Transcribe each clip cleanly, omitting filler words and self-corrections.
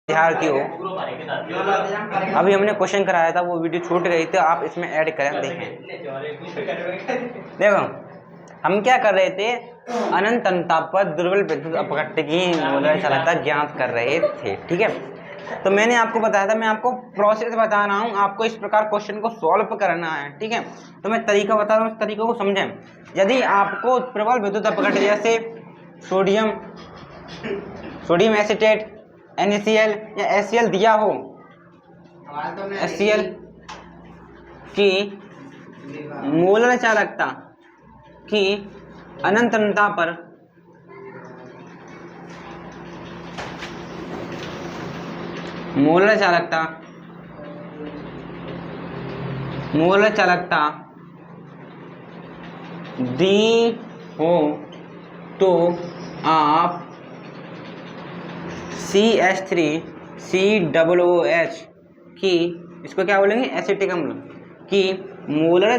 विद्यार्थी हो, अभी हमने क्वेश्चन कराया था, वो वीडियो छूट गई थी, आप इसमें ऐड करें देखें। देखो हम क्या कर रहे थे, अनंत अनंतता पर दुर्बल विद्युत अपघट्ट की मूलर चालकता ज्ञात कर रहे थे। ठीक है, तो मैंने आपको बताया था, मैं आपको प्रोसेस बता रहा हूँ, आपको इस प्रकार क्वेश्चन को सॉल्व करना है। ठीक है, तो मैं तरीका बता रहा हूँ, उस तरीके को समझें। यदि आपको प्रबल विद्युत अपघट्ट जैसे सोडियम एसीटेट, NaCl या HCl दिया हो, HCl की मोलर चालकता की अनंत अनंतता पर मोलर चालकता दी हो तो आप CH3COOH की, इसको क्या बोलेंगे, एसिटिक अम्ल की मोलर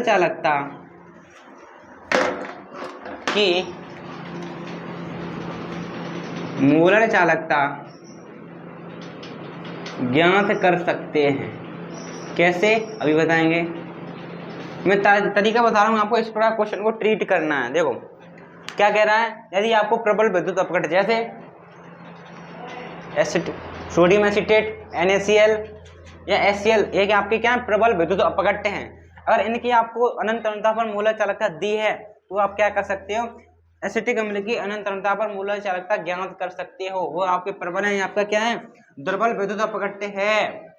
चालकता ज्ञात कर सकते हैं। कैसे, अभी बताएंगे। मैं तरीका बता रहा हूँ आपको, इस प्रकार क्वेश्चन को ट्रीट करना है। देखो क्या कह रहा है, यदि आपको प्रबल विद्युत अपघट्ट जैसे सोडियम एसीटेट, NaCl या HCl, ये आपके क्या प्रबल विद्युत अपघट्ट हैं, अगर इनकी आपको अनंत अनंतता पर मोलर चालकता दी है तो आप क्या कर सकते हो, एसिटिक अम्ल की अनंत अनंतता पर मोलर चालकता ज्ञात कर सकते हो। वो आपके प्रबल है, आपका क्या है, दुर्बल विद्युत अपघट्ट है।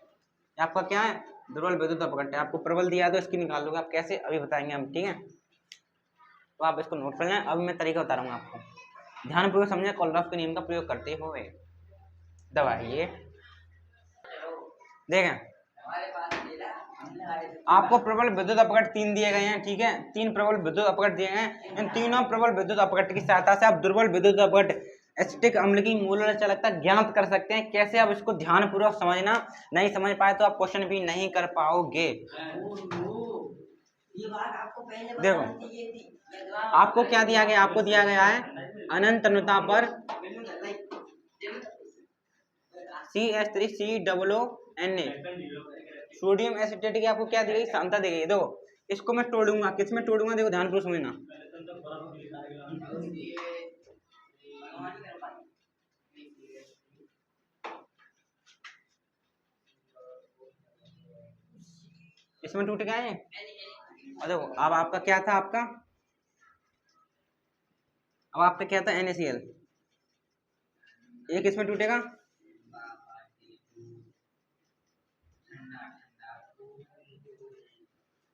आपका क्या है, दुर्बल विद्युत अपघट्ट है। आपको प्रबल दिया तो इसकी निकाल लोगे आप, कैसे अभी बताएंगे हम। ठीक है, तो आप इसको नोट कर लें। अब मैं तरीका बता रहा हूँ आपको, ध्यानपूर्वक समझे। कोलरॉफ के नियम का प्रयोग करते हुए दबाइए। देखें, आपको प्रबल विद्युत अपघट्ट 3 दिए गए हैं। ठीक है, 3 प्रबल विद्युत अपघट्ट दिए गए हैं। इन तीनों प्रबल विद्युत अपघट्ट की सहायता से आप दुर्बल विद्युत अपघट्ट एसिटिक अम्ल की मोलर चालकता ज्ञात कर सकते हैं। कैसे, आप इसको ध्यानपूर्वक समझना, नहीं समझ पाए तो आप क्वेश्चन भी नहीं कर पाओगे। देखो आपको क्या दिया गया, आपको दिया गया है अनंत अनंतता पर CH3COONA सोडियम एसिटेट की आपको क्या दी गई, सांद्रता दी गई। देखो इसको मैं तोड़ूंगा, किस में तोड़ूंगा, देखो ध्यानपूर्वक समझना। इसमें टूट गया है। और देखो अब आपका क्या था, अब आपका क्या था, NaCl, एक इसमें टूटेगा,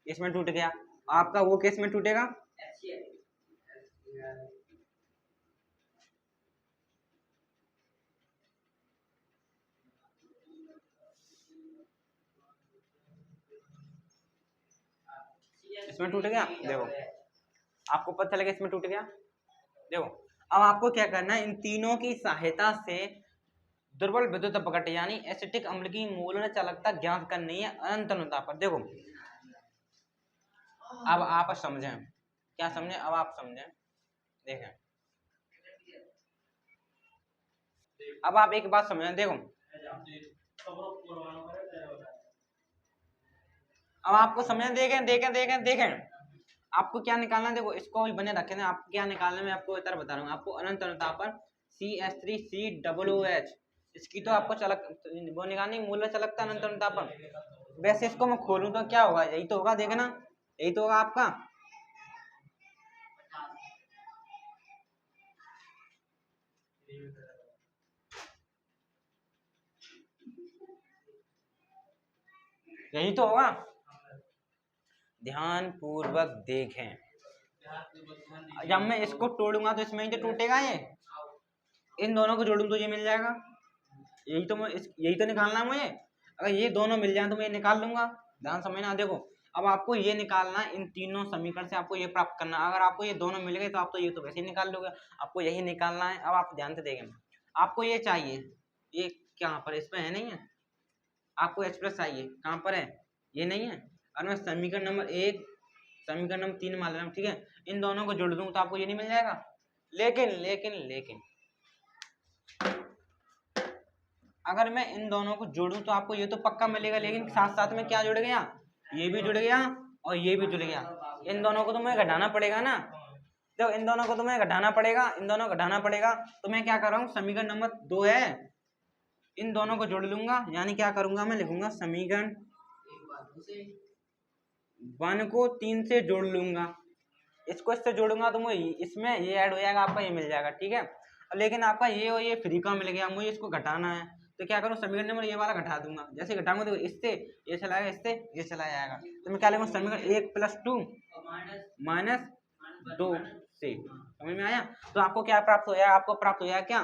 इसमें टूट गया। आपका वो केस में टूटेगा, इसमें टूट गया। देखो आपको पता चलेगा इसमें टूट गया। देखो अब आपको क्या करना है, इन तीनों की सहायता से दुर्बल विद्युत अपघट्ट यानी एसिटिक अम्ल की मोलर चालकता ज्ञात करनी है अनंत अनंतता पर। देखो अब आप समझें, क्या समझें, अब आप समझें। देखें अब आप एक बात समझें। देखो अब आपको समझें, देखें आपको क्या निकालना है। देखो इसको भी बने रखे, आपको क्या निकालना है, मैं आपको इतना बता रहा हूँ। आपको अनंत अनंतता पर CH3COOH, इसकी तो आपको चालक वो निकालनी, मूलर चालकता अनंत अनंतता पर। वैसे इसको मैं खोलूं तो क्या होगा, यही तो होगा, देखना यही तो होगा आपका। यही तो होगा, ध्यान पूर्वक देखें। जब मैं इसको तोड़ूंगा तो इसमें ही तो टूटेगा, ये इन दोनों को जोड़ूं तो ये मिल जाएगा। यही तो यही तो निकालना है मुझे। अगर ये दोनों मिल जाए तो मैं ये निकाल लूंगा। ध्यान समझना। देखो अब आपको ये निकालना है, इन तीनों समीकरण से आपको ये प्राप्त करना है। अगर आपको ये दोनों मिल गए तो आप तो ये तो वैसे ही निकाल लोगे, आपको यही निकालना है। अब आप ध्यान से देखें, आपको ये चाहिए, ये कहाँ पर, इसमें है नहीं है, आपको H+ चाहिए, कहाँ पर है, ये नहीं है। और मैं समीकरण नंबर 1 समीकरण नंबर 3 मान लेना। ठीक है, इन दोनों को जोड़ दूंगा तो आपको ये नहीं मिल जाएगा। लेकिन अगर मैं इन दोनों को जोड़ूं तो आपको ये तो पक्का मिलेगा, लेकिन साथ साथ में क्या जुड़ गया, ये भी जुड़ गया और ये भी जुड़ गया। इन दोनों को तो मुझे घटाना पड़ेगा ना, तो इन दोनों को तो मैं घटाना पड़ेगा, इन दोनों को घटाना पड़ेगा। तो मैं क्या कर रहा हूँ, समीकरण नंबर 2 है, इन दोनों को जोड़ लूंगा, यानी क्या करूंगा, मैं लिखूंगा समीकरण 1 को 3 से जोड़ लूंगा, इसको इससे जोड़ूंगा तो मुझे इसमें ये ऐड हो जाएगा, आपका ये मिल जाएगा, ठीक है। लेकिन आपका ये और ये फ्री का मिल गया, मुझे इसको घटाना है, तो क्या करूँ, समीकरण नंबर ये वाला घटा दूंगा। जैसे घटाऊंगा तो इससे ये चला जाएगा, इससे ये चला जाएगा, तो मैं क्या लिखूंगा, समीकरण 1 + 2 - 2 से। समझ में आया। तो आपको क्या प्राप्त हो जाएगा, आपको प्राप्त हो जाएगा क्या,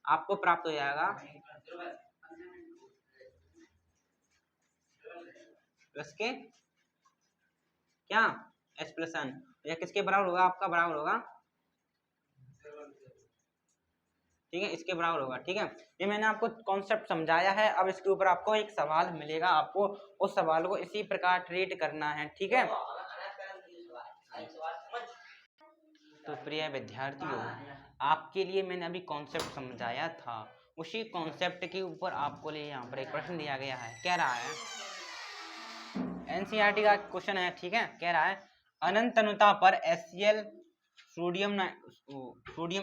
आपको प्राप्त हो जाएगा प्लस के क्या s + n, यह किसके बराबर होगा, आपका बराबर होगा, ठीक है, इसके बराबर होगा, ठीक है। ये मैंने आपको कॉन्सेप्ट समझाया है। अब इसके ऊपर आपको एक सवाल मिलेगा, आपको उस सवाल को इसी प्रकार ट्रीट करना है, ठीक है। तो प्रिय विद्यार्थियों, आपके लिए मैंने अभी कॉन्सेप्ट समझाया था, उसी कॉन्सेप्ट के ऊपर आपको लिए यहाँ पर एक प्रश्न दिया गया है। कह रहा है, एनसीईआरटी का क्वेश्चन है, ठीक है। कह रहा है अनंत अनुता पर HCl सोडियम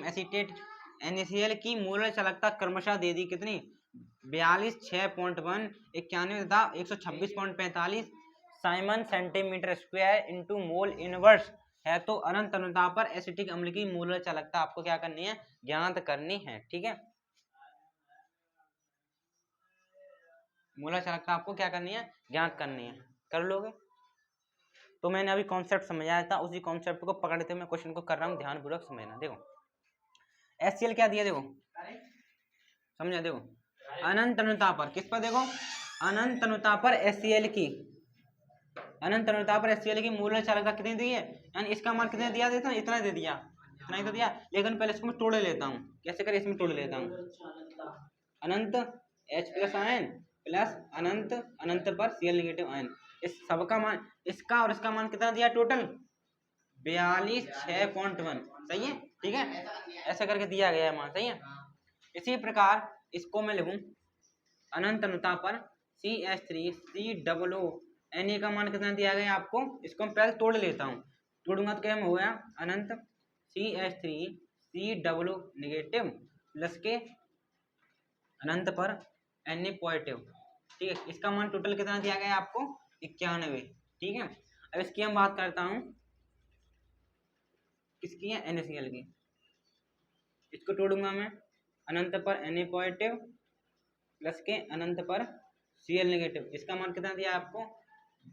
एसीटेट NaCl की मूल चालकता क्रमशः दे दी कितनी, 42, 6.1, 91 तथा 126.45 Simon centimetre square into mole inverse है। तो अनंत अनुता पर एसिटिक अम्ल की मूल चालकता आपको क्या करनी है, ज्ञात करनी है, ठीक है। मूल चालकता आपको क्या करनी है, ज्ञात करनी है, कर लोगे। तो मैंने अभी कॉन्सेप्ट समझाया था, उसी कॉन्सेप्ट को पकड़ते हुए मैं क्वेश्चन को कर रहा हूँ, ध्यानपूर्वक समझना। देखो HCl क्या दिया, देखो समझा, देखो अनंत अनुता पर, किस पर, देखो अनंत अनुता पर HCl की, अनंत अनुता पर HCl की मूल चालकता कितनी दी है, यानी इसका मान कितने दिया, देता इतना दे दिया, इतना ही तो दिया। लेकिन पहले इसको मैं तोड़ लेता हूँ, कैसे करें, इसमें तोड़ लेता हूँ, अनंत H + आयन प्लस अनंत, अनंत पर Cl नेगेटिव आयन, इस सबका मान, इसका और इसका मान कितना दिया, टोटल 42, 6.1, सही है, ठीक है, ऐसा करके दिया गया है मान, सही है। इसी प्रकार इसको मैं लिखूं, अनंत अनुता पर CH3COO Na का मान कितना दिया गया आपको, इसको मैं पहले तोड़ लेता हूँ, तोड़ूंगा तो क्या हो गया, अनंत CH3COO नेगेटिव प्लस के अनंत पर Na पॉजिटिव, ठीक है। इसका मान टोटल कितना दिया गया आपको, 91, ठीक है। अब इसकी हम बात करता हूँ, किसकी है, NaCl की, इसको तोड़ूंगा मैं, अनंत पर Na पॉजिटिव प्लस के अनंत पर Cl नेगेटिव, इसका मान कितना दिया आपको,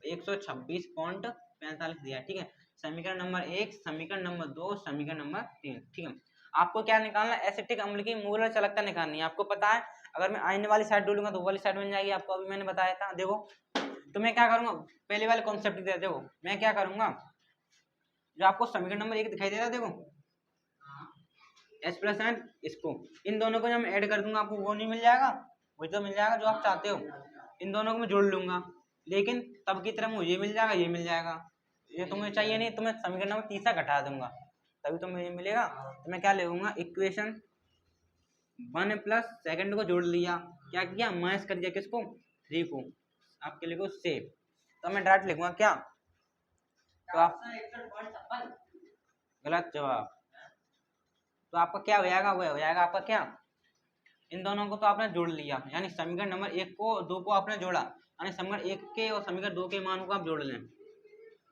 126.45 दिया, ठीक है। समीकरण नंबर 1, समीकरण नंबर 2, समीकरण नंबर 3, ठीक है। आपको क्या निकालना है, एसिटिक अम्ल की मूल चालकता निकालनी है, आपको पता है। अगर मैं आयन वाली साइड डोलूंगा तो वाली साइड बन जाएगी, आपको अभी मैंने बताया था। देखो तो मैं क्या करूंगा, पहले वाले कॉन्सेप्ट दे, देखो मैं क्या करूंगा, जो आपको समीकरण नंबर 1 दिखाई दे रहा है, देखो H + N, इसको इन दोनों को जब मैं ऐड कर दूंगा, आपको वो नहीं मिल जाएगा, वही तो मिल जाएगा जो आप चाहते हो। इन दोनों को मैं जोड़ लूंगा, लेकिन तब की तरह मुझे ये मिल जाएगा, ये मिल जाएगा, ये तुम्हें चाहिए नहीं, तो मैं समीकरण नंबर 3 घटा दूंगा, तभी तो मुझे मिलेगा। तो मैं क्या लिखूंगा, इक्वेशन 1 प्लस सेकंड को जोड़ लिया, क्या किया, माइनस कर दिया किसको, 3 को, आपके लिखो से, तो मैं डायरेक्ट लिखूंगा क्या, तो आप गलत जवाब, तो आपका क्या हो जाएगा, वह हो जाएगा आपका क्या, इन दोनों को तो आपने जोड़ लिया, यानी समीकरण नंबर 1 को 2 को आपने जोड़ा, यानी समीकरण 1 के और समीकरण 2 के मान को आप जोड़ लें,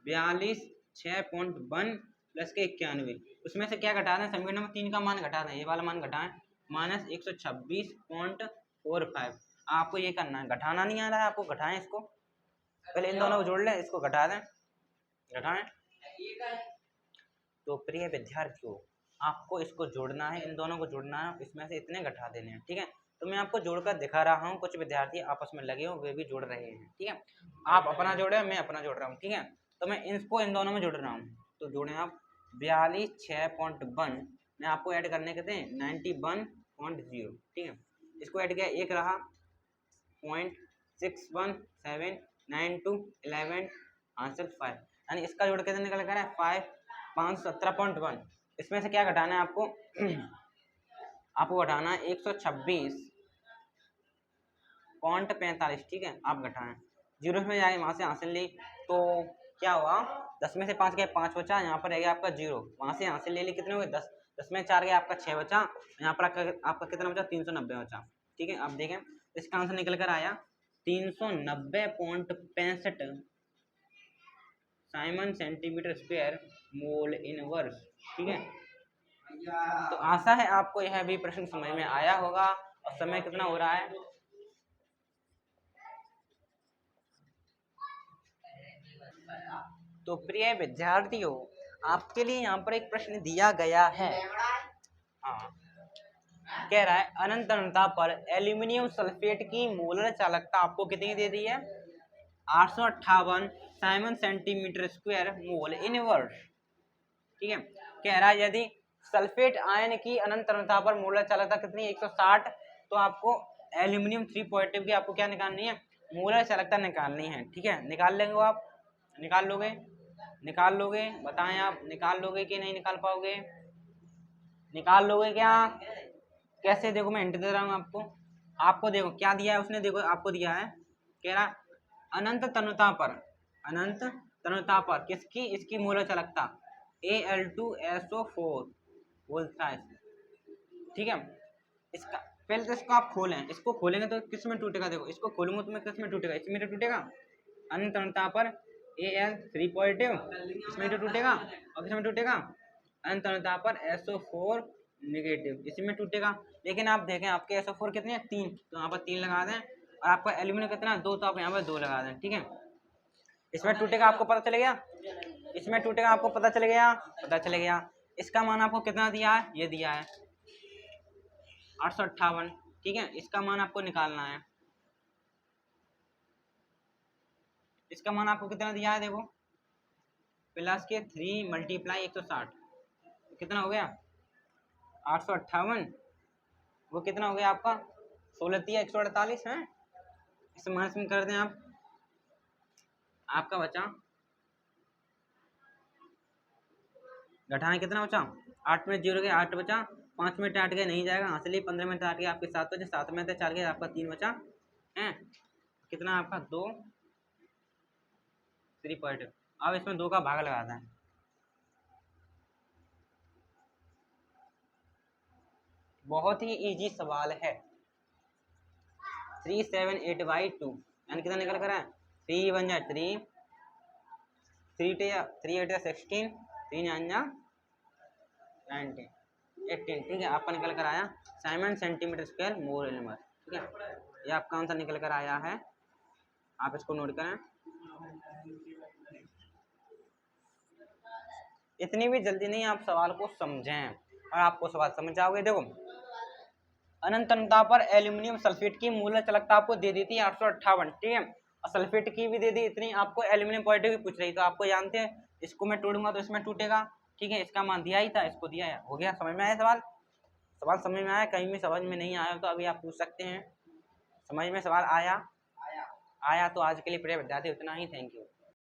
42, 6.1 प्लस के 91, उसमें से क्या घटा दें, समीकरण नंबर 3 का मान घटा दें, ये वाला मान घटाएं, -126.45। आपको ये करना है, घटाना नहीं आ रहा है आपको, घटाएं इसको, पहले इन दोनों को जोड़ लें, इसको घटा दें, घटाएं। तो प्रिय विद्यार्थियों, आपको इसको जोड़ना है, इन दोनों को जोड़ना है, इसमें से इतने घटा देने हैं, ठीक है। तो मैं आपको जोड़कर दिखा रहा हूँ, कुछ विद्यार्थी आपस में लगे हो, वे भी जोड़ रहे हैं, ठीक है। आप अपना जोड़े, मैं अपना जोड़ रहा हूँ, ठीक है। तो मैं इसको इन दोनों में जोड़ रहा हूँ, तो जोड़े आप 42, 6.1 मैं आपको ऐड करने के थे 91.0, ठीक है। इसको ऐड किया, एक रहा 0.61792 11 आंसर 5, यानी इसका जोड़ के निकल कर है 517.1। इसमें से क्या घटाना है आपको आपको घटाना है 126 0.45, ठीक है। आप घटाएं, 0 में जाए वहाँ से हासिल ली तो क्या हुआ, 10 में से 5 गए 5 बचा, यहाँ पर रह गया आपका 0, वहाँ से हासिल ले ली कितने हो गए 10, 10 में 4 गए आपका 6 बचा, यहाँ पर आपका कितना बचा 390 बचा, ठीक है। अब देखें इसका आंसर निकल कर आया 390.65 Simon centimetre square mole inverse, ठीक है। तो आशा है आपको यह भी प्रश्न समझ में आया होगा। और समय कितना हो रहा है, तो प्रिय विद्यार्थियों आपके लिए यहाँ पर एक प्रश्न दिया गया है। हाँ, कह रहा है अनंत अनंतता पर एल्यूमिनियम सल्फेट की मोलर चालकता आपको कितनी दे दी है, 858 Simon centimetre square mole inverse, ठीक है। कह रहा है यदि सल्फेट आयन की अनंत अनंतता पर मोलर चालकता कितनी 160, तो आपको एल्यूमिनियम 3 पॉजिटिव की आपको क्या निकालनी है, मोलर चालकता निकालनी है, ठीक है। निकाल लेंगे आप, निकाल लोगे बताएं आप निकाल लोगे कि नहीं निकाल पाओगे, निकाल लोगे क्या, कैसे, देखो मैं हिंट दे रहा हूँ आपको देखो क्या दिया है उसने, देखो आपको दिया है, कह रहा अनंत तनुता पर किसकी, इसकी मोलर चालकता Al2SO4 बोलता है, ठीक है। इसका पहले तो इसको आप खोलें, इसको खोलेंगे तो किस में टूटेगा, देखो इसको खोलूंगा तो मैं किस में टूटेगा, इसमें तो टूटेगा, अनंत तनुता पर Al3 पॉजिटिव इसमें तो टूटेगा, और किस में टूटेगा, अनंत तनुता पर SO4 नेगेटिव इसमें टूटेगा। लेकिन आप देखें आपके SO4 कितने हैं 3, तो यहाँ पर 3 लगा दें, और आपका एल्यूमिनियम कितना 2, तो आप यहाँ पर 2 लगा दें, ठीक है। इसमें टूटेगा आपको पता चल गया, इसमें टूटेगा आपको पता चल गया। इसका मान आपको कितना दिया है, ये दिया है 858, ठीक है। इसका मान आपको निकालना है, इसका मान आपको कितना दिया है, देखो प्लस के 3 मल्टीप्लाई 160 कितना हो गया 858, वो कितना हो गया आपका 16 148 है, इसे माइनस में कर दें आप, आपका बचा घटाएं कितना बचा, 8 में 0 गया 8 बचा, 5 में 8 गया नहीं जाएगा हासिल, 15 में 8 गया आपके 7 बचे, 7 में 4 गया आपका 3 बचा है, कितना आपका 2 3 पॉइंट। अब इसमें 2 का भाग लगाते हैं, बहुत ही इजी सवाल है, 378/2 यानी कितना निकल कर है 3 1 जा 3 3 8 16 3 9 जा 19 18, ठीक है। आपका निकल कर आया Simon centimetre square mole inverse, ठीक है। ये आपका आंसर निकल कर आया है, आप इसको नोट करें। इतनी भी जल्दी नहीं आप सवाल को समझें, और आपको सवाल समझ जाओगे। देखो अनंत अनंतता पर एल्यूमिनियम सल्फेट की मोलर चालकता आपको दे दी थी 858, ठीक है, और सल्फेट की भी दे दी इतनी, आपको एल्यूमिनियम पॉजिटिव भी पूछ रही, तो आपको जानते हैं इसको मैं तोड़ूंगा तो इसमें टूटेगा, ठीक है। इसका मान दिया ही था, इसको दिया है, हो गया, समझ में आया सवाल समझ में आया, कहीं भी समझ में नहीं आया तो अभी आप पूछ सकते हैं, समझ में सवाल आया तो आज के लिए प्रिय विद्यार्थी उतना ही, थैंक यू।